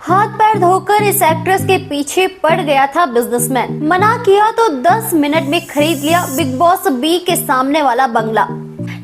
हाथ पैर धोकर इस एक्ट्रेस के पीछे पड़ गया था बिजनेसमैन। मना किया तो 10 मिनट में खरीद लिया बिग बॉस बी के सामने वाला बंगला।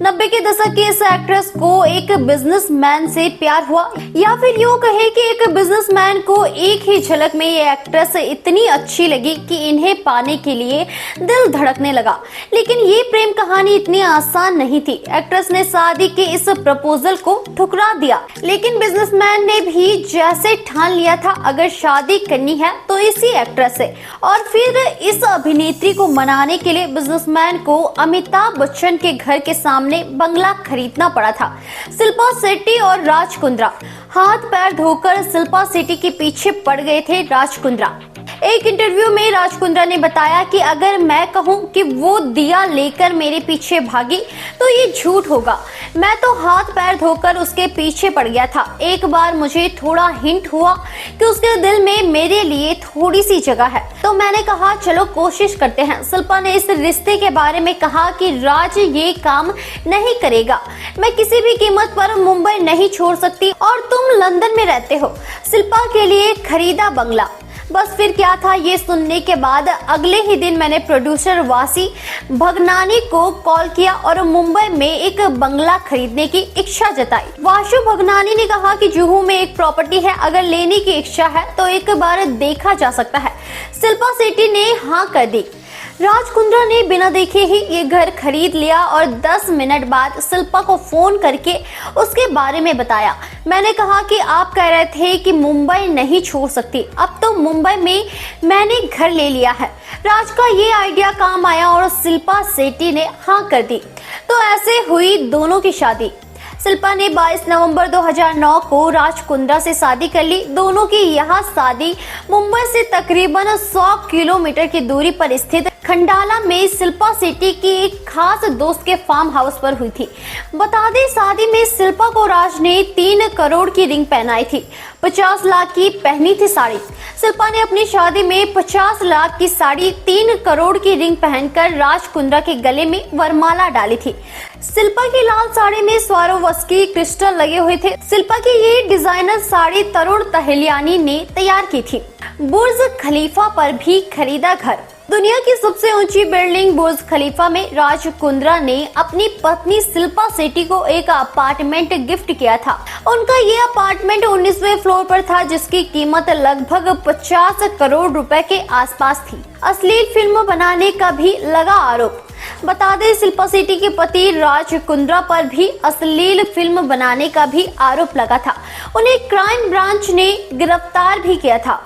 90 के दशक की इस एक्ट्रेस को एक बिजनेसमैन से प्यार हुआ, या फिर यूं कहे कि एक बिजनेसमैन को एक ही झलक में ये एक्ट्रेस इतनी अच्छी लगी कि इन्हें पाने के लिए दिल धड़कने लगा। लेकिन ये प्रेम कहानी इतनी आसान नहीं थी। एक्ट्रेस ने शादी के इस प्रपोजल को ठुकरा दिया, लेकिन बिजनेसमैन ने भी जैसे ठान लिया था अगर शादी करनी है तो इसी एक्ट्रेस से। और फिर इस अभिनेत्री को मनाने के लिए बिजनेसमैन को अमिताभ बच्चन के घर के सामने बंगला खरीदना पड़ा था। शिल्पा शेट्टी और राज कुंद्रा हाथ पैर धोकर शिल्पा शेट्टी के पीछे पड़ गए थे राज कुंद्रा। एक इंटरव्यू में राज कुंद्रा ने बताया कि अगर मैं कहूं कि वो दिया लेकर मेरे पीछे भागी तो ये झूठ होगा। मैं तो हाथ पैर धोकर उसके पीछे पड़ गया था। एक बार मुझे थोड़ा हिंट हुआ कि उसके दिल में मेरे लिए थोड़ी सी जगह है, तो मैंने कहा चलो कोशिश करते हैं। शिल्पा ने इस रिश्ते के बारे में कहा कि राज ये काम नहीं करेगा, मैं किसी भी कीमत पर मुंबई नहीं छोड़ सकती और तुम लंदन में रहते हो। शिल्पा के लिए खरीदा बंगला। बस फिर क्या था, ये सुनने के बाद अगले ही दिन मैंने प्रोड्यूसर वासी भगनानी को कॉल किया और मुंबई में एक बंगला खरीदने की इच्छा जताई। वासु भगनानी ने कहा कि जुहू में एक प्रॉपर्टी है, अगर लेने की इच्छा है तो एक बार देखा जा सकता है। शिल्पा शेट्टी ने हाँ कर दी। राज कुंद्रा ने बिना देखे ही ये घर खरीद लिया और 10 मिनट बाद शिल्पा को फोन करके उसके बारे में बताया। मैंने कहा कि आप कह रहे थे कि मुंबई नहीं छोड़ सकती, अब तो मुंबई में मैंने घर ले लिया है। राज का ये आइडिया काम आया और शिल्पा शेट्टी ने हाँ कर दी। तो ऐसे हुई दोनों की शादी। शिल्पा ने 22 नवंबर 2009 को राज कुंद्रा से शादी कर ली। दोनों की यह शादी मुंबई से तकरीबन 100 किलोमीटर की दूरी पर स्थित खंडाला में शिल्पा शेट्टी की एक खास दोस्त के फार्म हाउस पर हुई थी। बता दें, शादी में शिल्पा को राज ने 3 करोड़ की रिंग पहनाई थी, 50 लाख की पहनी थी साड़ी। शिल्पा ने अपनी शादी में 50 लाख की साड़ी 3 करोड़ की रिंग पहनकर राज कुंद्रा के गले में वरमाला डाली थी। शिल्पा की लाल साड़ी में स्वारोवस्की क्रिस्टल लगे हुए थे। शिल्पा की ये डिजाइनर साड़ी तरुण तहलियानी ने तैयार की थी। बुर्ज खलीफा पर भी खरीदा घर। दुनिया की सबसे ऊंची बिल्डिंग बुर्ज खलीफा में राज कुंद्रा ने अपनी पत्नी शिल्पा शेट्टी को एक अपार्टमेंट गिफ्ट किया था। उनका ये अपार्टमेंट 19वें फ्लोर पर था, जिसकी कीमत लगभग 50 करोड़ रुपए के आसपास थी। अश्लील फिल्म बनाने का भी लगा आरोप। बता दें, शिल्पा शेट्टी के पति राज कुंद्रा पर भी अश्लील फिल्म बनाने का भी आरोप लगा था। उन्हें क्राइम ब्रांच ने गिरफ्तार भी किया था।